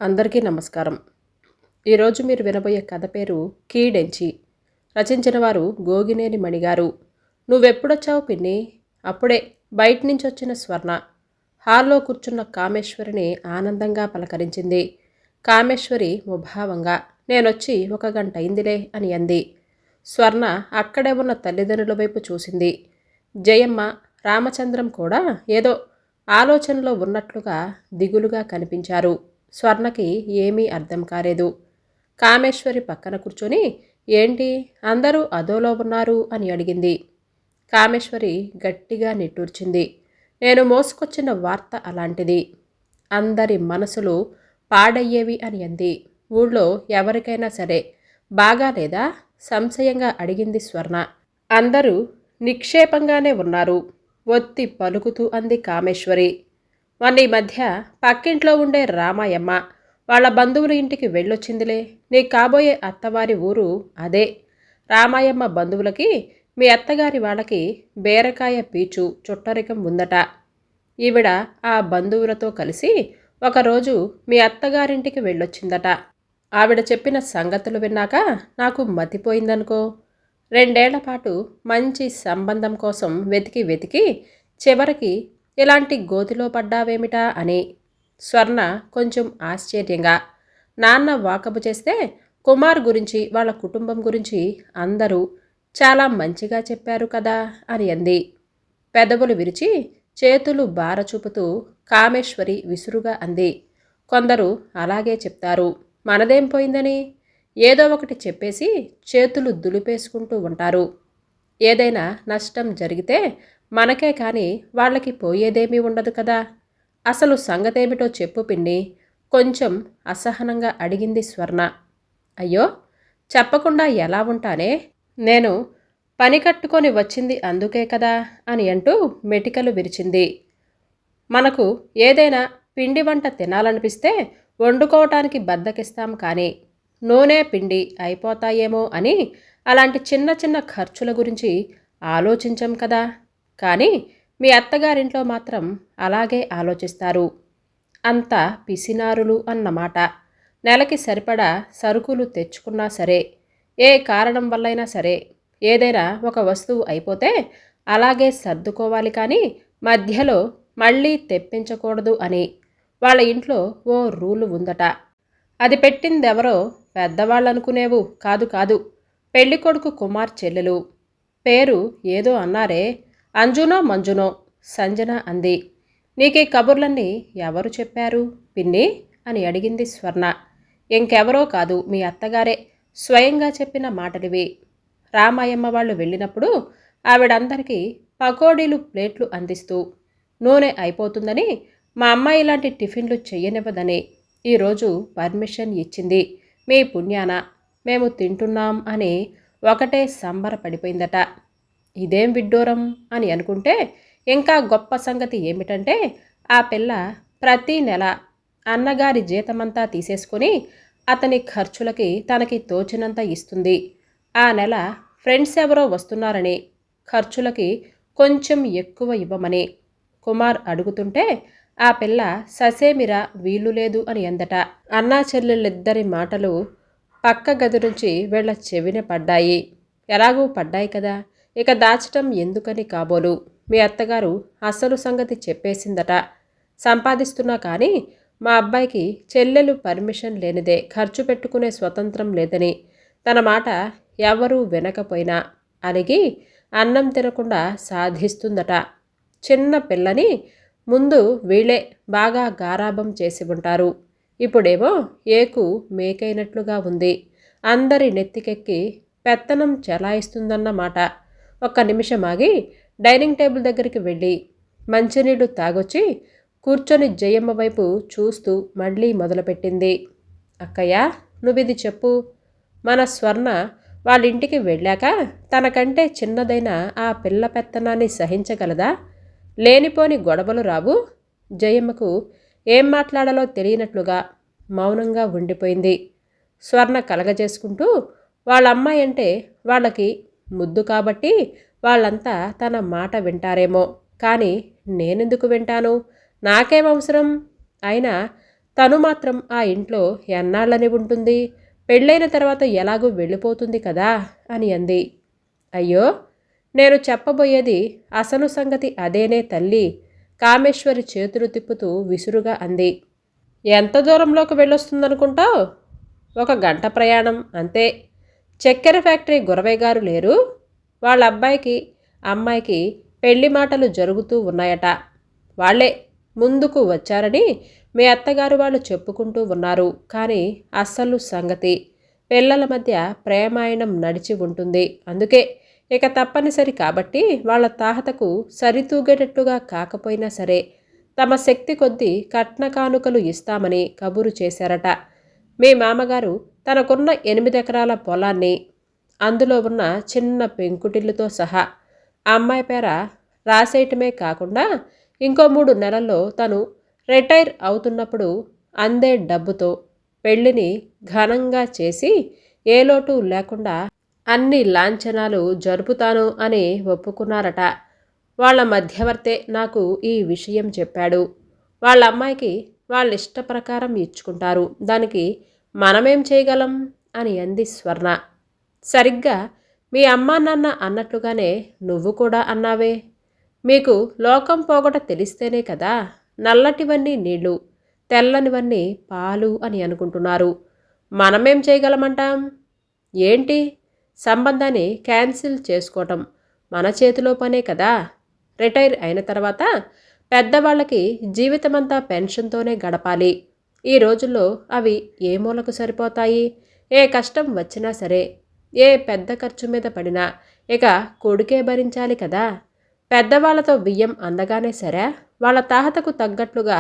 అందరికీ నమస్కారం. ఈరోజు మీరు వినబోయే కథ పేరు కీడెంచి. రచించిన వారు గోగినేని మణిగారు. నువ్వెప్పుడొచ్చావు పిన్ని? అప్పుడే బయట వచ్చిన స్వర్ణ హాల్లో కూర్చున్న కామేశ్వరిని ఆనందంగా పలకరించింది. కామేశ్వరి ముభావంగా నేనొచ్చి 1 గంట అయిందిలే అని అంది. స్వర్ణ అక్కడే ఉన్న తల్లిదండ్రుల వైపు చూసింది. జయమ్మ, రామచంద్రం కూడా ఏదో ఆలోచనలో ఉన్నట్లుగా దిగులుగా కనిపించారు. స్వర్ణకి ఏమీ అర్థం కాలేదు. కామేశ్వరి పక్కన కూర్చొని ఏంటి అందరూ అదోలో ఉన్నారు అని అడిగింది. కామేశ్వరి గట్టిగా నిట్టూర్చింది. నేను మోసుకొచ్చిన వార్త అలాంటిది. అందరి మనసులు పాడయ్యేవి అని అంది. ఊళ్ళో ఎవరికైనా సరే బాగాలేదా? సంశయంగా అడిగింది స్వర్ణ. అందరూ నిక్షేపంగానే ఉన్నారు ఒత్తి పలుకుతూ అంది కామేశ్వరి. మొన్న ఈ మధ్య పక్కింట్లో ఉండే రామాయమ్మ వాళ్ళ బంధువుల ఇంటికి వెళ్ళొచ్చిందిలే. నీ కాబోయే అత్తవారి ఊరు అదే. రామాయమ్మ బంధువులకి మీ అత్తగారి వాళ్ళకి బేరకాయ పీచు చుట్టరికం ఉందట. ఈవిడ ఆ బంధువులతో కలిసి ఒకరోజు మీ అత్తగారింటికి వెళ్ళొచ్చిందట. ఆవిడ చెప్పిన సంగతులు విన్నాక నాకు మతిపోయిందనుకో. 2 ఏళ్ల పాటు మంచి సంబంధం కోసం వెతికి వెతికి చివరికి ఇలాంటి గోతిలో పడ్డావేమిటా అని. స్వర్ణ కొంచెం ఆశ్చర్యంగా నాన్న వాకబు చేస్తే కుమార్ గురించి వాళ్ళ కుటుంబం గురించి అందరూ చాలా మంచిగా చెప్పారు కదా అని అంది. పెదవులు విరిచి చేతులు బారచూపుతూ కామేశ్వరి విసురుగా అంది. కొందరు అలాగే చెప్తారు. మనదేం పోయిందని ఏదో ఒకటి చెప్పేసి చేతులు దులిపేసుకుంటూ ఉంటారు. ఏదైనా నష్టం జరిగితే మనకే కానీ వాళ్ళకి పోయేదేమీ ఉండదు కదా. అసలు సంగతేమిటో చెప్పు పిన్ని, కొంచెం అసహనంగా అడిగింది స్వర్ణ. అయ్యో, చెప్పకుండా ఎలా ఉంటానే? నేను పని కట్టుకొని వచ్చింది అందుకే కదా అని అంటూ మెటికలు విరిచింది. మనకు ఏదైనా పిండి వంట తినాలనిపిస్తే వండుకోవటానికి బద్దకిస్తాం కానీ నూనె పిండి అయిపోతాయేమో అని అలాంటి చిన్న చిన్న ఖర్చుల గురించి ఆలోచించం కదా. కానీ మీ అత్తగారింట్లో మాత్రం అలాగే ఆలోచిస్తారు. అంత పిసినారులు అన్నమాట. నెలకి సరిపడా సరుకులు తెచ్చుకున్నా సరే, ఏ కారణం వల్లైనా సరే ఏదైనా ఒక వస్తువు అయిపోతే అలాగే సర్దుకోవాలి కానీ మధ్యలో మళ్ళీ తెప్పించకూడదు అని వాళ్ళ ఇంట్లో ఓ రూలు ఉందట. అది పెట్టిందెవరో పెద్దవాళ్ళనుకునేవు కాదు కాదు, పెళ్ళికొడుకు కుమార్ చెల్లెలు. పేరు ఏదో అన్నారే, అంజునో మంజునో, సంజన అంది. నీకీ కబుర్లన్నీ ఎవరు చెప్పారు పిన్ని అని అడిగింది స్వర్ణ. ఇంకెవరో కాదు, మీ అత్తగారే స్వయంగా చెప్పిన మాటలివి. రామాయమ్మ వాళ్ళు వెళ్ళినప్పుడు ఆవిడందరికీ పకోడీలు ప్లేట్లు అందిస్తూ నూనె అయిపోతుందని మా అమ్మాయి ఇలాంటి టిఫిన్లు చెయ్యనివ్వదని ఈరోజు పర్మిషన్ ఇచ్చింది. మీ పుణ్యాన మేము తింటున్నాం అని ఒకటే సంబరపడిపోయిందట. ఇదేం విడ్డూరం అని అనుకుంటే ఇంకా గొప్ప సంగతి ఏమిటంటే ఆ పిల్ల ప్రతీ నెల అన్నగారి జీతమంతా తీసేసుకొని అతని ఖర్చులకి తనకి తోచినంత ఇస్తుంది. ఆ నెల ఫ్రెండ్స్ ఎవరో వస్తున్నారని ఖర్చులకి కొంచెం ఎక్కువ ఇవ్వమని కుమార్ అడుగుతుంటే ఆ పిల్ల ససేమిరా వీలు లేదు అని అందట. అన్నా చెల్లెళ్ళిద్దరి మాటలు పక్క గది నుంచి వీళ్ళ చెవిన పడ్డాయి. ఎలాగూ పడ్డాయి కదా, ఇక దాచటం ఎందుకని కాబోలు. మీ అత్తగారు అసలు సంగతి చెప్పేసిందట. సంపాదిస్తున్నా కానీ మా అబ్బాయికి చెల్లెలు పర్మిషన్ లేనిదే ఖర్చు పెట్టుకునే స్వతంత్రం లేదని, తన మాట ఎవరూ వినకపోయినా అలిగి అన్నం తినకుండా సాధిస్తుందట. చిన్న పిల్లని ముందు వీళ్ళే బాగా గారాబం చేసి ఉంటారు. ఇప్పుడేమో ఏకు మేకైనట్లుగా ఉంది. అందరి నెత్తికెక్కి పెత్తనం చెలాయిస్తుందన్నమాట. 1 నిమిషం ఆగి డైనింగ్ టేబుల్ దగ్గరికి వెళ్ళి మంచినీళ్లు తాగొచ్చి కూర్చొని జయమ్మ వైపు చూస్తూ మళ్ళీ మొదలుపెట్టింది. అక్కయ్య, నువ్విది చెప్పు. మన స్వర్ణ వాళ్ళింటికి వెళ్ళాక తనకంటే చిన్నదైన ఆ పిల్ల పెత్తనాన్ని సహించగలదా? లేనిపోని గొడవలు రావు. జయమ్మకు ఏం మాట్లాడాలో తెలియనట్లుగా మౌనంగా ఉండిపోయింది. స్వర్ణ కలగజేసుకుంటూ వాళ్ళమ్మాయి అంటే వాళ్ళకి ముద్దు కాబట్టి వాళ్ళంతా తన మాట వింటారేమో, కానీ నేనెందుకు వింటాను? నాకేం అవసరం? అయినా తను మాత్రం ఆ ఇంట్లో ఎన్నాళ్ళని ఉంటుంది? పెళ్ళైన తర్వాత ఎలాగూ వెళ్ళిపోతుంది కదా అని అంది. అయ్యో, నేను చెప్పబోయేది అసలు సంగతి అదేనే తల్లి. కామేశ్వరి చేతులు తిప్పుతూ విసురుగా అంది. ఎంత దూరంలోకి వెళ్ళొస్తుందనుకుంటావు? 1 గంట ప్రయాణం అంతే. చక్కెర ఫ్యాక్టరీ గురవయ్య గారు లేరు? వాళ్ళ అబ్బాయికి అమ్మాయికి పెళ్లి మాటలు జరుగుతూ ఉన్నాయట. వాళ్లే ముందుకు వచ్చారని మీ అత్తగారు వాళ్ళు చెప్పుకుంటూ ఉన్నారు. కానీ అస్సలు సంగతి పిల్లల మధ్య ప్రేమాయణం నడిచి ఉంటుంది. అందుకే ఇక తప్పనిసరి కాబట్టి వాళ్ళ తాహతకు సరితూగేటట్టుగా కాకపోయినా సరే తమ శక్తి కొద్దీ కట్న కానుకలు ఇస్తామని కబురు చేశారట. మీ మామగారు తనకున్న 8 ఎకరాల పొలాన్ని, అందులో ఉన్న చిన్న పెంకుటిల్లుతో సహా అమ్మాయి పేర రాసేయటమే కాకుండా ఇంకో 3 నెలల్లో తను రిటైర్ అవుతున్నప్పుడు అందే డబ్బుతో పెళ్లిని ఘనంగా చేసి ఏ లోటు లేకుండా అన్ని లాంఛనాలు జరుపుతాను అని ఒప్పుకున్నారట. వాళ్ళ మధ్యవర్తే నాకు ఈ విషయం చెప్పాడు. వాళ్ళ అమ్మాయికి వాళ్ళ ఇష్ట ప్రకారం ఇచ్చుకుంటారు. దానికి మనమేం చేయగలం అని అంది స్వర్ణ. సరిగ్గా మీ అమ్మా నాన్న అన్నట్లుగానే నువ్వు కూడా అన్నావే. మీకు లోకం పోగొట తెలిస్తేనే కదా నల్లటివన్నీ నీళ్లు, తెల్లనివన్నీ పాలు అని అనుకుంటున్నారు. మనమేం చేయగలమంటాం? ఏంటి? సంబంధాన్ని క్యాన్సిల్ చేసుకోవటం మన చేతిలో పనే కదా. రిటైర్ అయిన తర్వాత పెద్దవాళ్ళకి జీవితమంతా పెన్షన్తోనే గడపాలి. ఈ రోజుల్లో అవి ఏ మూలకు సరిపోతాయి? ఏ కష్టం వచ్చినా సరే, ఏ పెద్ద ఖర్చు మీద పడినా ఇక కొడుకే భరించాలి కదా. పెద్దవాళ్లతో బియ్యం అందగానే సరే వాళ్ళ తాహతకు తగ్గట్లుగా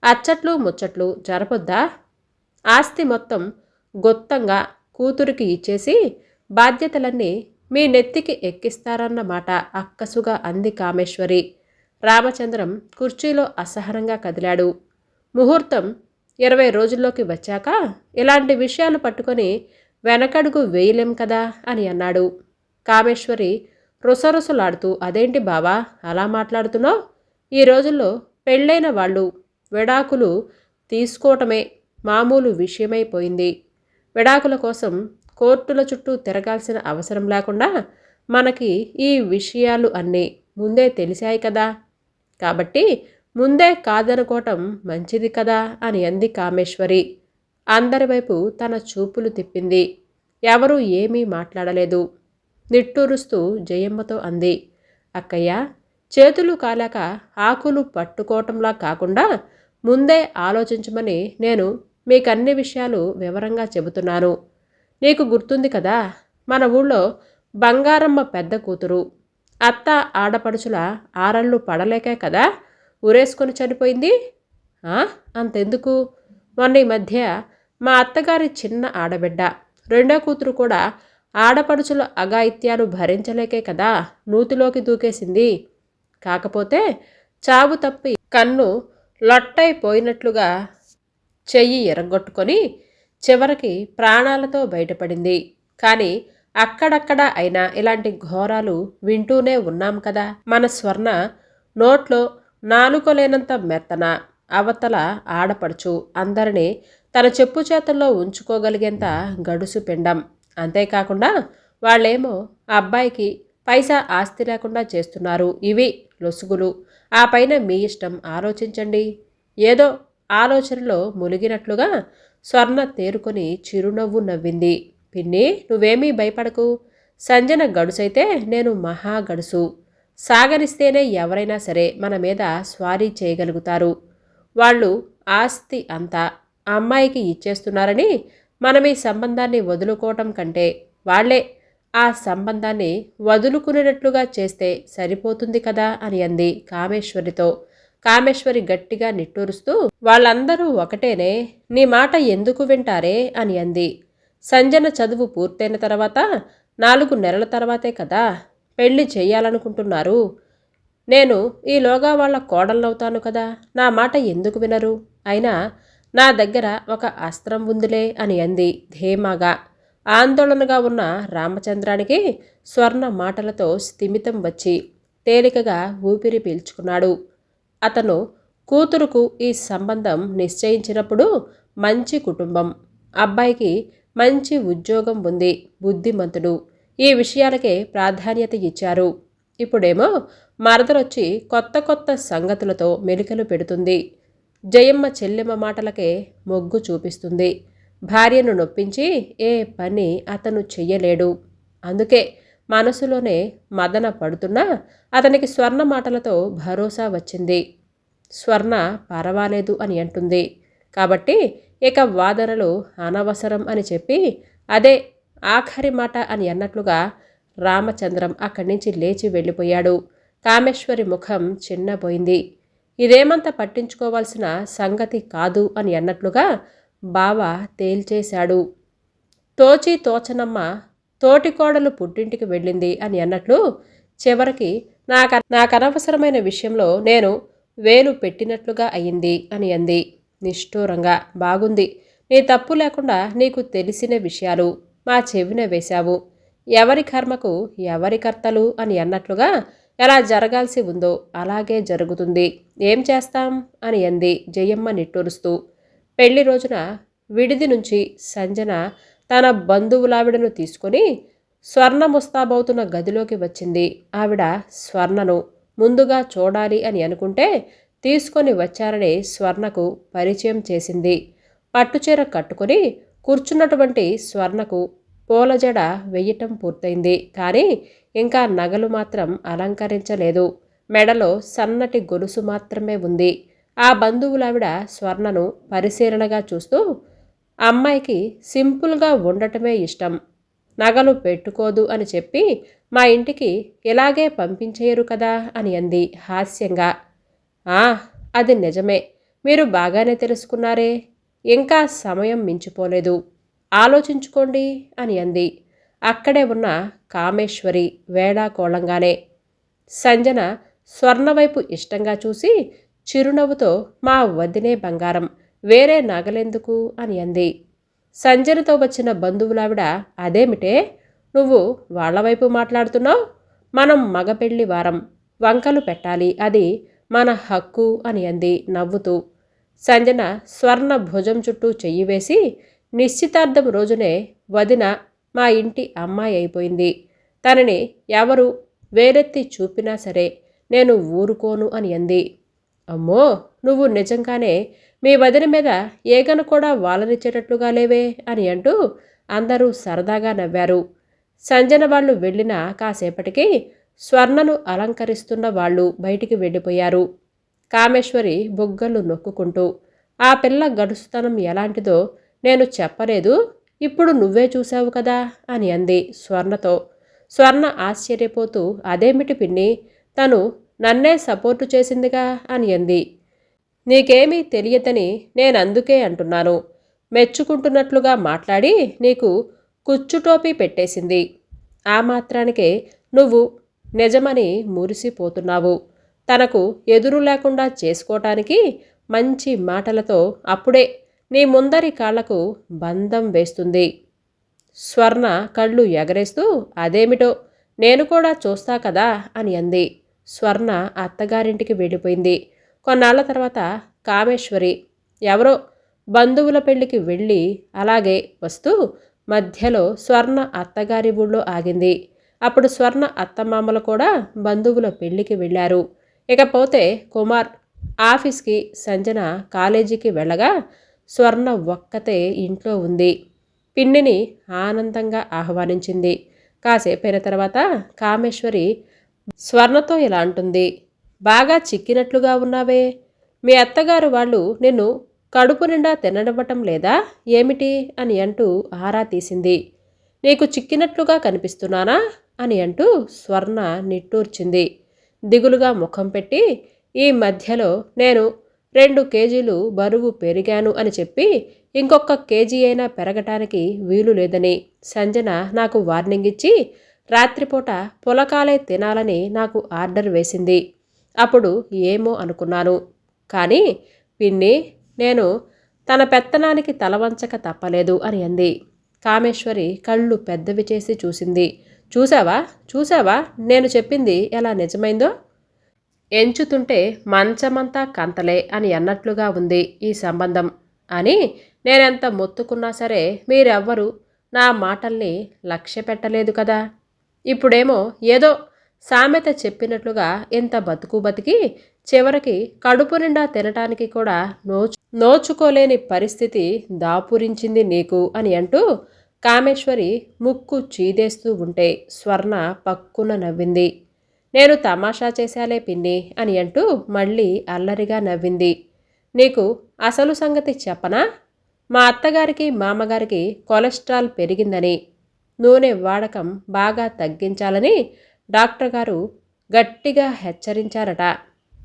అచ్చట్లు ముచ్చట్లు జరపొద్దా? ఆస్తి మొత్తం గొత్తంగా కూతురికి ఇచ్చేసి బాధ్యతలన్నీ మీ నెత్తికి ఎక్కిస్తారన్నమాట అక్కసుగా అంది కామేశ్వరి. రామచంద్రం కుర్చీలో అసహనంగా కదిలాడు. ముహూర్తం 20 రోజుల్లోకి వచ్చాక ఇలాంటి విషయాలు పట్టుకొని వెనకడుగు వేయలేం కదా అని అన్నాడు. కామేశ్వరి రుసరుసలాడుతూ అదేంటి బావా అలా మాట్లాడుతున్నావు? ఈ రోజుల్లో పెళ్ళైన వాళ్ళు విడాకులు తీసుకోవటమే మామూలు విషయమైపోయింది. విడాకుల కోసం కోర్టుల చుట్టూ తిరగాల్సిన అవసరం లేకుండా మనకి ఈ విషయాలు అన్నీ ముందే తెలిసాయి కదా. కాబట్టి ముందే కాదనుకోవటం మంచిది కదా అని అంది కామేశ్వరి. అందరి వైపు తన చూపులు తిప్పింది. ఎవరూ ఏమీ మాట్లాడలేదు. నిట్టూరుస్తూ జయమ్మతో అంది. అక్కయ్య, చేతులు కాలాక ఆకులు పట్టుకోవటంలా కాకుండా ముందే ఆలోచించమని నేను మీకన్ని విషయాలు వివరంగా చెబుతున్నాను. నీకు గుర్తుంది కదా, మన ఊళ్ళో బంగారమ్మ పెద్ద కూతురు అత్త ఆడపడుచుల ఆరళ్ళు పడలేకే కదా ఊరేసుకొని చనిపోయింది. అంతెందుకు, మొన్న ఈ మధ్య మా అత్తగారి చిన్న ఆడబిడ్డ రెండో కూతురు కూడా ఆడపడుచుల అఘాయిత్యాలు భరించలేకే కదా నూతిలోకి దూకేసింది. కాకపోతే చావు తప్పి కన్ను లొట్టైపోయినట్లుగా చెయ్యి ఎరగొట్టుకొని చివరికి ప్రాణాలతో బయటపడింది. కానీ అక్కడక్కడ అయినా ఇలాంటి ఘోరాలు వింటూనే ఉన్నాం కదా. మన స్వర్ణ నోట్లో నాలుకలేనంత మెత్తన అవతల ఆడపడుచు అందరినీ తన చెప్పు చేతుల్లో ఉంచుకోగలిగేంత గడుసు పిండం. అంతేకాకుండా వాళ్ళేమో అబ్బాయికి పైసా ఆస్తి లేకుండా చేస్తున్నారు. ఇవి లొసుగులు. ఆ పైన మీ ఇష్టం, ఆలోచించండి. ఏదో ఆలోచనలో మునిగినట్లుగా స్వర్ణ తేరుకొని చిరునవ్వు నవ్వింది. పిన్ని, నువ్వేమీ భయపడకు. సంజన గడుసైతే నేను మహా గడుసు. సాగరిస్తేనే ఎవరైనా సరే మన మీద స్వారీ చేయగలుగుతారు. వాళ్ళు ఆస్తి అంతా అమ్మాయికి ఇచ్చేస్తున్నారని మనం ఈ సంబంధాన్ని వదులుకోవటం కంటే వాళ్లే ఆ సంబంధాన్ని వదులుకునేటట్లుగా చేస్తే సరిపోతుంది కదా అని అంది కామేశ్వరితో. కామేశ్వరి గట్టిగా నిట్టూరుస్తూ, వాళ్ళందరూ ఒకటేనే, నీ మాట ఎందుకు వింటారే అని అంది. సంజన చదువు పూర్తయిన తర్వాత 4 నెలల తర్వాతే కదా పెళ్లి చెయ్యాలనుకుంటున్నారు. నేను ఈలోగా వాళ్ళ కోడలవుతాను కదా, నా మాట ఎందుకు వినరు? అయినా నా దగ్గర ఒక అస్త్రం ఉందిలే అని అంది ధీమాగా. ఆందోళనగా ఉన్న రామచంద్రానికి స్వర్ణ మాటలతో స్థిమితం వచ్చి తేలికగా ఊపిరి పీల్చుకున్నాడు. అతను కూతురుకు ఈ సంబంధం నిశ్చయించినప్పుడు మంచి కుటుంబం, అబ్బాయికి మంచి ఉద్యోగం ఉంది, బుద్ధిమంతుడు, ఈ విషయాలకే ప్రాధాన్యత ఇచ్చారు. ఇప్పుడేమో మరదలొచ్చి కొత్త కొత్త సంగతులతో మెలికలు పెడుతుంది. జయమ్మ చెల్లెమ్మ మాటలకే మొగ్గు చూపిస్తుంది. భార్యను నొప్పించి ఏ పని అతను చెయ్యలేడు. అందుకే మనసులోనే మదన పడుతున్నా అతనికి స్వర్ణ మాటలతో భరోసా వచ్చింది. స్వర్ణ పర్వాలేదు అని అంటుంది కాబట్టి ఇక వాదనలు అనవసరం అని చెప్పి అదే ఆఖరి మాట అని అన్నట్లుగా రామచంద్రం అక్కడి నుంచి లేచి వెళ్ళిపోయాడు. కామేశ్వరి ముఖం చిన్నబోయింది. ఇదేమంత పట్టించుకోవాల్సిన సంగతి కాదు అని అన్నట్లుగా బావ తేల్చేశాడు. తోచి తోచనమ్మ తోటికోడలు పుట్టింటికి వెళ్ళింది అని అన్నట్లు చివరికి నాకనవసరమైన విషయంలో నేను వేలు పెట్టినట్లుగా అయింది అని అంది నిష్ఠూరంగా. బాగుంది, నీ తప్పు లేకుండా నీకు తెలిసిన విషయాలు మా చెవిన వేశావు. ఎవరి కర్మకు ఎవరి కర్తలు అని అన్నట్లుగా ఎలా జరగాల్సి ఉందో అలాగే జరుగుతుంది. ఏం చేస్తాం అని అంది జయమ్మ నిట్టూరుస్తూ. పెళ్లి రోజున విడిది నుంచి సంజన తన బంధువులావిడను తీసుకొని స్వర్ణ ముస్తాబవుతున్న గదిలోకి వచ్చింది. ఆవిడ స్వర్ణను ముందుగా చూడాలి అని అనుకుంటే తీసుకొని వచ్చారని స్వర్ణకు పరిచయం చేసింది. పట్టుచీర కట్టుకొని కూర్చున్నటువంటి స్వర్ణకు పూలజడ వెయ్యటం పూర్తయింది. కానీ ఇంకా నగలు మాత్రం అలంకరించలేదు. మెడలో సన్నటి గొలుసు మాత్రమే ఉంది. ఆ బంధువులావిడ స్వర్ణను పరిశీలనగా చూస్తూ, అమ్మాయికి సింపుల్గా ఉండటమే ఇష్టం, నగలు పెట్టుకోదు అని చెప్పి మా ఇంటికి ఇలాగే పంపించేయరు కదా అని అంది హాస్యంగా. అది నిజమే, మీరు బాగానే తెలుసుకున్నారే, ఇంకా సమయం మించిపోలేదు, ఆలోచించుకోండి అని అంది అక్కడే ఉన్న కామేశ్వరి వేళాకోళంగానే. సంజన స్వర్ణ వైపు ఇష్టంగా చూసి చిరునవ్వుతో మా వదినే బంగారం, వేరే నగలెందుకు అని అంది. సంజనతో వచ్చిన బంధువులావిడ అదేమిటే నువ్వు వాళ్ళ వైపు మాట్లాడుతున్నావు, మనం మగపెళ్లి వారం, వంకలు పెట్టాలి, అది మన హక్కు అని అంది నవ్వుతూ. సంజన స్వర్ణ భుజం చుట్టూ చెయ్యి వేసి, నిశ్చితార్థం రోజునే వదిన మా ఇంటి అమ్మాయి అయిపోయింది, తనని ఎవరు వేరెత్తి చూపినా సరే నేను ఊరుకోను అని అంది. అమ్మో, నువ్వు నిజంగానే మీ వదిన మీద ఏగను కూడా వాలనిచ్చేటట్లుగా లేవే అని అంటూ అందరూ సరదాగా నవ్వారు. సంజన వాళ్ళు వెళ్ళిన కాసేపటికి స్వర్ణను అలంకరిస్తున్న వాళ్ళు బయటికి వెళ్ళిపోయారు. కామేశ్వరి బుగ్గలు నొక్కుకుంటూ, ఆ పిల్ల గడుసుతనం ఎలాంటిదో నేను చెప్పలేదు, ఇప్పుడు నువ్వే చూశావు కదా అని అంది స్వర్ణతో. స్వర్ణ ఆశ్చర్యపోతూ, అదేమిటి పిన్ని, తను నన్నే సపోర్టు చేసిందిగా అని అంది. నీకేమీ తెలియదని నేనందుకే అంటున్నాను, మెచ్చుకుంటున్నట్లుగా మాట్లాడి నీకు కుచ్చుటోపీ పెట్టేసింది. ఆ మాత్రానికే నువ్వు నిజమని మురిసిపోతున్నావు. తనకు ఎదురు లేకుండా చేసుకోవటానికి మంచి మాటలతో అప్పుడే నీ ముందరి కాళ్లకు బంధం వేస్తుంది. స్వర్ణ కళ్ళు ఎగరేస్తూ, అదేమిటో నేను కూడా చూస్తా కదా అని అంది. స్వర్ణ అత్తగారింటికి వెళ్ళిపోయింది. కొన్నాళ్ల తర్వాత కామేశ్వరి ఎవరో బంధువుల పెళ్లికి వెళ్ళి అలాగే వస్తూ మధ్యలో స్వర్ణ అత్తగారి ఊళ్ళో ఆగింది. అప్పుడు స్వర్ణ అత్తమామలు కూడా బంధువుల పెళ్లికి వెళ్ళారు. ఇకపోతే కుమార్ ఆఫీస్కి, సంజన కాలేజీకి వెళ్ళగా స్వర్ణ ఒక్కతే ఇంట్లో ఉంది. పిన్నిని ఆనందంగా ఆహ్వానించింది. కాసేపైన తర్వాత కామేశ్వరి స్వర్ణతో ఇలా అంటుంది, బాగా చిక్కినట్లుగా ఉన్నావే, మీ అత్తగారు వాళ్ళు నిన్ను కడుపు నిండా తిననివ్వటం లేదా ఏమిటి అని అంటూ ఆరా తీసింది. నీకు చిక్కినట్లుగా కనిపిస్తున్నానా అని అంటూ స్వర్ణ నిట్టూర్చింది. దిగులుగా ముఖం పెట్టి, ఈ మధ్యలో నేను 2 కేజీలు బరువు పెరిగాను అని చెప్పి ఇంకొక కేజీ అయినా పెరగటానికి వీలు లేదని సంజన నాకు వార్నింగ్ ఇచ్చి రాత్రిపూట పులకాలే తినాలని నాకు ఆర్డర్ వేసింది. అప్పుడు ఏమో అనుకున్నాను, కానీ పిన్ని నేను తన పెత్తనానికి తలవంచక తప్పలేదు అని అంది. కామేశ్వరి కళ్ళు పెద్దవి చేసి చూసింది. చూసావా చూసావా నేను చెప్పింది ఎలా నిజమైందో? ఎంచుతుంటే మంచమంతా కంతలే అని అన్నట్లుగా ఉంది ఈ సంబంధం అని నేనెంత మొత్తుకున్నా సరే మీరెవ్వరూ నా మాటల్ని లక్ష్య పెట్టలేదు కదా. ఇప్పుడేమో ఏదో సామెత చెప్పినట్లుగా ఇంత బతుకు బతికి చివరికి కడుపు నిండా తినటానికి కూడా నోచుకోలేని పరిస్థితి దాపురించింది నీకు అని అంటూ కామేశ్వరి ముక్కు చీదేస్తూ ఉంటే స్వర్ణ పక్కున నవ్వింది. నేను తమాషా చేశాలే పిన్ని అని అంటూ మళ్ళీ అల్లరిగా నవ్వింది. నీకు అసలు సంగతి చెప్పనా? మా అత్తగారికి మామగారికి కొలెస్ట్రాల్ పెరిగిందని, నూనె వాడకం బాగా తగ్గించాలని డాక్టర్ గారు గట్టిగా హెచ్చరించారట.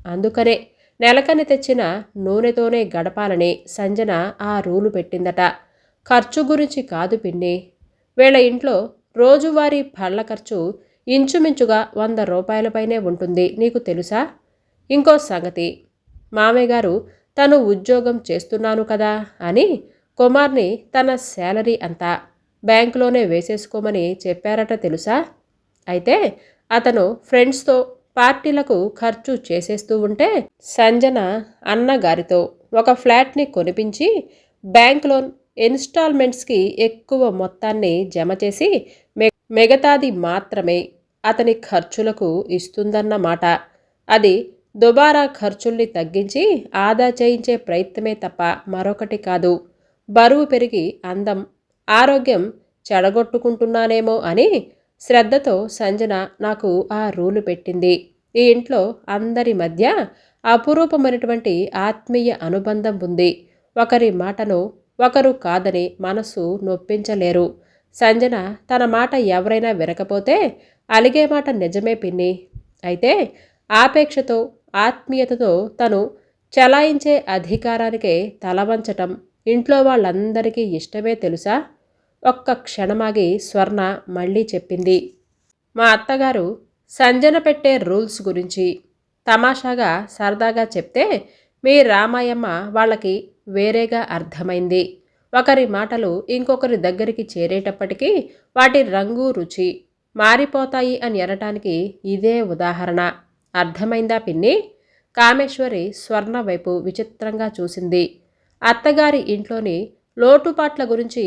అందుకనే నెలకని తెచ్చిన నూనెతోనే గడపాలని సంజన ఆ రూలు పెట్టిందట. ఖర్చు గురించి కాదు పిన్ని. వీళ్ళ ఇంట్లో రోజువారీ పళ్ళ ఖర్చు ఇంచుమించుగా 100 రూపాయలపైనే ఉంటుంది, నీకు తెలుసా? ఇంకో సంగతి, మామయ్య గారు తను ఉద్యోగం చేస్తున్నాను కదా అని కుమార్ని తన శాలరీ అంతా బ్యాంకులోనే వేసేసుకోమని చెప్పారట తెలుసా? అయితే అతను ఫ్రెండ్స్తో పార్టీలకు ఖర్చు చేసేస్తూ ఉంటే సంజన అన్నగారితో ఒక ఫ్లాట్ని కొనిపించి బ్యాంక్ లోన్ ఇన్స్టాల్మెంట్స్కి ఎక్కువ మొత్తాన్ని జమ చేసి మిగతాది మాత్రమే అతని ఖర్చులకు ఇస్తుందన్నమాట. అది దుబారా ఖర్చుల్ని తగ్గించి ఆదా చేయించే ప్రయత్నమే తప్ప మరొకటి కాదు. బరువు పెరిగి అందం ఆరోగ్యం చెడగొట్టుకుంటున్నానేమో అని శ్రద్ధతో సంజన నాకు ఆ రూలు పెట్టింది. ఈ ఇంట్లో అందరి మధ్య అపురూపమైనటువంటి ఆత్మీయ అనుబంధం ఉంది. ఒకరి మాటను ఒకరు కాదని మనసు నొప్పించలేరు. సంజన తన మాట ఎవరైనా వినకపోతే అలిగే మాట నిజమే పిన్ని. అయితే ఆపేక్షతో ఆత్మీయతతో తను చలాయించే అధికారానికే తలవంచటం ఇంట్లో వాళ్ళందరికీ ఇష్టమే తెలుసా? ఒక్క క్షణమాగి స్వర్ణ మళ్ళీ చెప్పింది. మా అత్తగారు సంజన పెట్టే రూల్స్ గురించి తమాషాగా సరదాగా చెప్తే మీ రామాయమ్మ వాళ్ళకి వేరేగా అర్థమైంది. ఒకరి మాటలు ఇంకొకరి దగ్గరికి చేరేటప్పటికీ వాటి రంగు రుచి మారిపోతాయి అని అనటానికి ఇదే ఉదాహరణ. అర్థమైందా పిన్ని? కామేశ్వరి స్వర్ణ వైపు విచిత్రంగా చూసింది. అత్తగారి ఇంట్లోని లోటుపాట్ల గురించి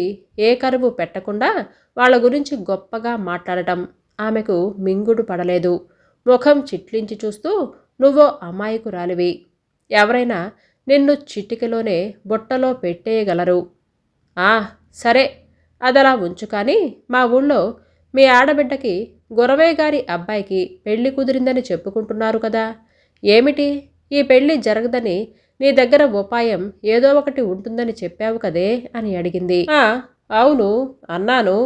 ఏ కరువు పెట్టకుండా వాళ్ళ గురించి గొప్పగా మాట్లాడటం ఆమెకు మింగుడు పడలేదు. ముఖం చిట్లించి చూస్తూ నువ్వో అమాయకురాలివి. ఎవరైనా నిన్ను చిటికెలోనే బుట్టలో పెట్టేయగలరు. సరే, అదలా ఉంచు. కానీ మా ఊళ్ళో మీ ఆడబిడ్డకి గురవయ్య గారి అబ్బాయికి పెళ్లి కుదిరిందని చెప్పుకుంటున్నారు కదా. ఏమిటి ఈ పెళ్లి జరగదని నీ దగ్గర ఉపాయం ఏదో ఒకటి ఉంటుందని చెప్పావు కదే అని అడిగింది. అవును అన్నాను.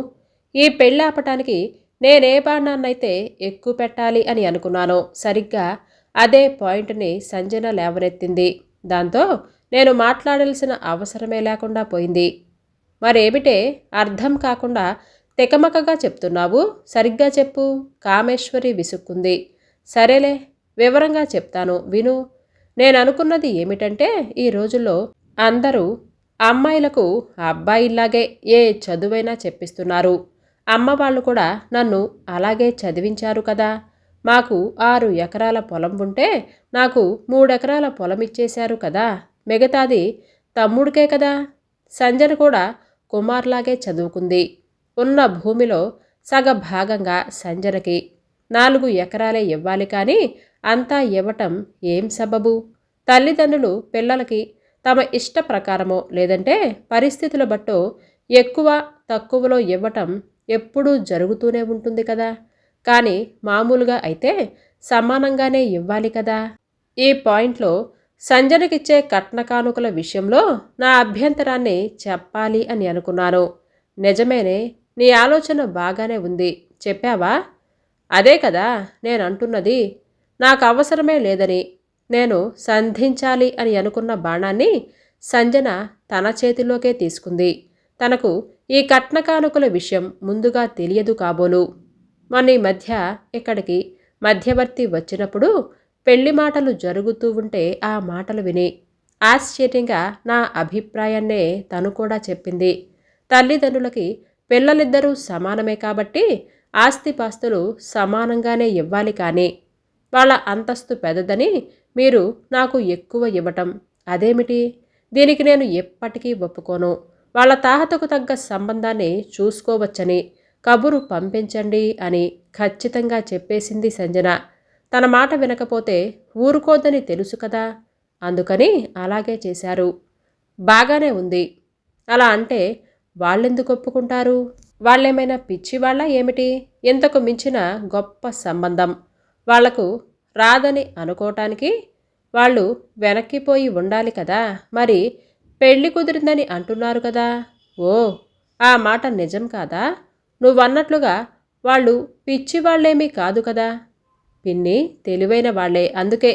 ఈ పెళ్ళి ఆపటానికి నేనే బాణాన్నైతే ఎక్కువ పెట్టాలి అని అనుకున్నాను. సరిగ్గా అదే పాయింట్ని సంజన లేవనెత్తింది. దాంతో నేను మాట్లాడాల్సిన అవసరమే లేకుండా పోయింది. మరేమిటే అర్థం కాకుండా తెకమకగా చెప్తున్నావు? సరిగ్గా చెప్పు. కామేశ్వరి విసుక్కుంది. సరేలే, వివరంగా చెప్తాను విను. నేను అనుకున్నది ఏమిటంటే ఈ రోజుల్లో అందరూ అమ్మాయిలకు అబ్బాయిలాగే ఏ చదువైనా చెప్పిస్తున్నారు. అమ్మ వాళ్ళు కూడా నన్ను అలాగే చదివించారు కదా. మాకు 6 ఎకరాల పొలం ఉంటే నాకు 3 ఎకరాల పొలం ఇచ్చేశారు కదా. మిగతాది తమ్ముడికే కదా. సంజన కూడా కుమార్లాగే చదువుకుంది. ఉన్న భూమిలో సగభాగంగా సంజనకి 4 ఎకరాలే ఇవ్వాలి. కానీ అంతా ఇవ్వటం ఏం సబబు? తల్లిదండ్రులు పిల్లలకి తమ ఇష్ట ప్రకారమో లేదంటే పరిస్థితుల బట్టో ఎక్కువ తక్కువలో ఇవ్వటం ఎప్పుడూ జరుగుతూనే ఉంటుంది కదా. కానీ మామూలుగా అయితే సమానంగానే ఇవ్వాలి కదా. ఈ పాయింట్లో సంజనకిచ్చే కట్న కానుకల విషయంలో నా అభ్యంతరాన్ని చెప్పాలి అని అనుకున్నాను. నిజమేనే, నీ ఆలోచన బాగానే ఉంది. చెప్పావా? అదే కదా నేను అంటున్నది. నాకు అవసరమే లేదని నేను సంధించాలి అని అనుకున్న బాణాన్ని సంజన తన చేతిలోకే తీసుకుంది. తనకు ఈ కట్న కానుకల విషయం ముందుగా తెలియదు కాబోలు. మొన్న ఈ మధ్య ఇక్కడికి మధ్యవర్తి వచ్చినప్పుడు పెళ్లి మాటలు జరుగుతూ ఉంటే ఆ మాటలు విని ఆశ్చర్యంగా నా అభిప్రాయాన్నే తను కూడా చెప్పింది. తల్లిదండ్రులకి పిల్లలిద్దరూ సమానమే కాబట్టి ఆస్తిపాస్తులు సమానంగానే ఇవ్వాలి. కానీ వాళ్ళ అంతస్తు పెద్దదని మీరు నాకు ఎక్కువ ఇవ్వటం అదేమిటి? దీనికి నేను ఎప్పటికీ ఒప్పుకోను. వాళ్ళ తాహతకు తగ్గ సంబంధాన్ని చూసుకోవచ్చని కబురు పంపించండి అని ఖచ్చితంగా చెప్పేసింది సంజన. తన మాట వినకపోతే ఊరుకోద్దని తెలుసు కదా, అందుకని అలాగే చేశారు. బాగానే ఉంది. అలా అంటే వాళ్ళెందుకు ఒప్పుకుంటారు? వాళ్ళేమైనా పిచ్చివాళ్ళ ఏమిటి? ఇంతకు మించిన గొప్ప సంబంధం వాళ్లకు రాదని అనుకోవటానికి వాళ్ళు వెనక్కిపోయి ఉండాలి కదా. మరి పెళ్లి కుదిరిందని అంటున్నారు కదా. ఓ, ఆ మాట నిజం కాదా? నువ్వన్నట్లుగా వాళ్ళు పిచ్చివాళ్లేమీ కాదు కదా. పిన్ని తెలివైన వాళ్లే, అందుకే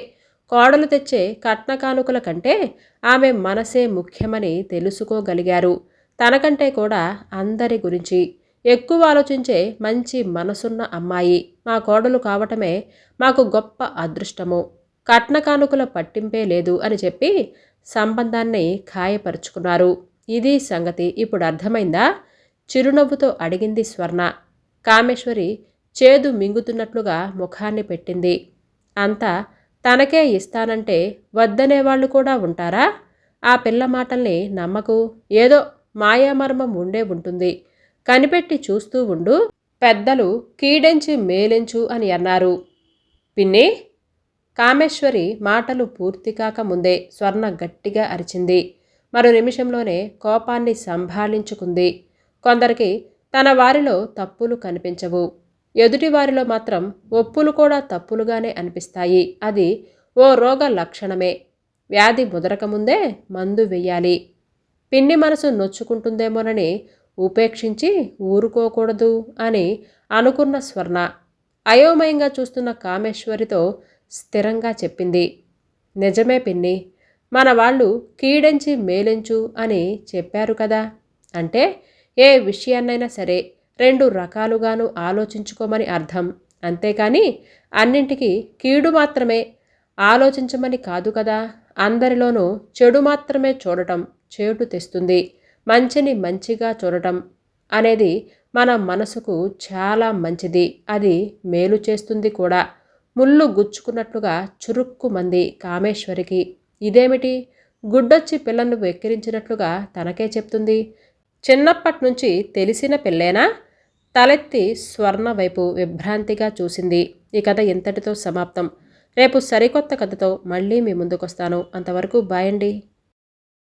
కోడలు తెచ్చే కట్న కానుకల కంటే ఆమె మనసే ముఖ్యమని తెలుసుకోగలిగారు. తనకంటే కూడా అందరి గురించి ఎక్కువ ఆలోచించే మంచి మనసున్న అమ్మాయి మా కోడలు కావటమే మాకు గొప్ప అదృష్టము. కట్న కానుకల పట్టింపే లేదు అని చెప్పి సంబంధాన్ని ఖాయపరుచుకున్నారు. ఇది సంగతి. ఇప్పుడు అర్థమైందా? చిరునవ్వుతో అడిగింది స్వర్ణ. కామేశ్వరి చేదు మింగుతున్నట్లుగా ముఖాన్ని పెట్టింది. అంతా తనకే ఇస్తానంటే వద్దనేవాళ్లు కూడా ఉంటారా? ఆ పిల్ల మాటల్ని నమ్మకు. ఏదో మాయామర్మం ఉండే ఉంటుంది. కనిపెట్టి చూస్తూ ఉండు. పెద్దలు కీడెంచి మేలెంచు అని అన్నారు. పిన్ని, కామేశ్వరి మాటలు పూర్తి కాకముందే స్వర్ణ గట్టిగా అరిచింది. మరో నిమిషంలోనే కోపాన్ని సంభాళించుకుంది. కొందరికి తన వారిలో తప్పులు కనిపించవు. ఎదుటివారిలో మాత్రం ఒప్పులు కూడా తప్పులుగానే అనిపిస్తాయి. అది ఓ రోగ లక్షణమే. వ్యాధి ముదరకముందే మందు వెయ్యాలి. పిన్ని మనసు నొచ్చుకుంటుందేమోనని ఉపేక్షించి ఊరుకోకూడదు అని అనుకున్న స్వర్ణ అయోమయంగా చూస్తున్న కామేశ్వరితో స్థిరంగా చెప్పింది. నిజమే పిన్ని, మన వాళ్ళు కీడెంచి మేలెంచు అని చెప్పారు కదా. అంటే ఏ విషయాన్నైనా సరే 2 రకాలుగాను ఆలోచించుకోమని అర్థం. అంతేకాని అన్నింటికీ కీడు మాత్రమే ఆలోచించమని కాదు కదా. అందరిలోనూ చెడు మాత్రమే చూడటం చేటు తెస్తుంది. మంచిని మంచిగా చూడటం అనేది మన మనసుకు చాలా మంచిది. అది మేలు చేస్తుంది కూడా. ముళ్ళు గుచ్చుకున్నట్లుగా చురుక్కుమంది కామేశ్వరికి. ఇదేమిటి? గుడ్డొచ్చి పిల్లను వెక్కిరించినట్లుగా తనకే చెప్తుంది. చిన్నప్పట్నుంచి తెలిసిన పిల్లేనా? తలెత్తి స్వర్ణ వైపు విభ్రాంతిగా చూసింది. ఈ కథ ఇంతటితో సమాప్తం. రేపు సరికొత్త కథతో మళ్ళీ మీ ముందుకొస్తాను. అంతవరకు బాయ్ అండి.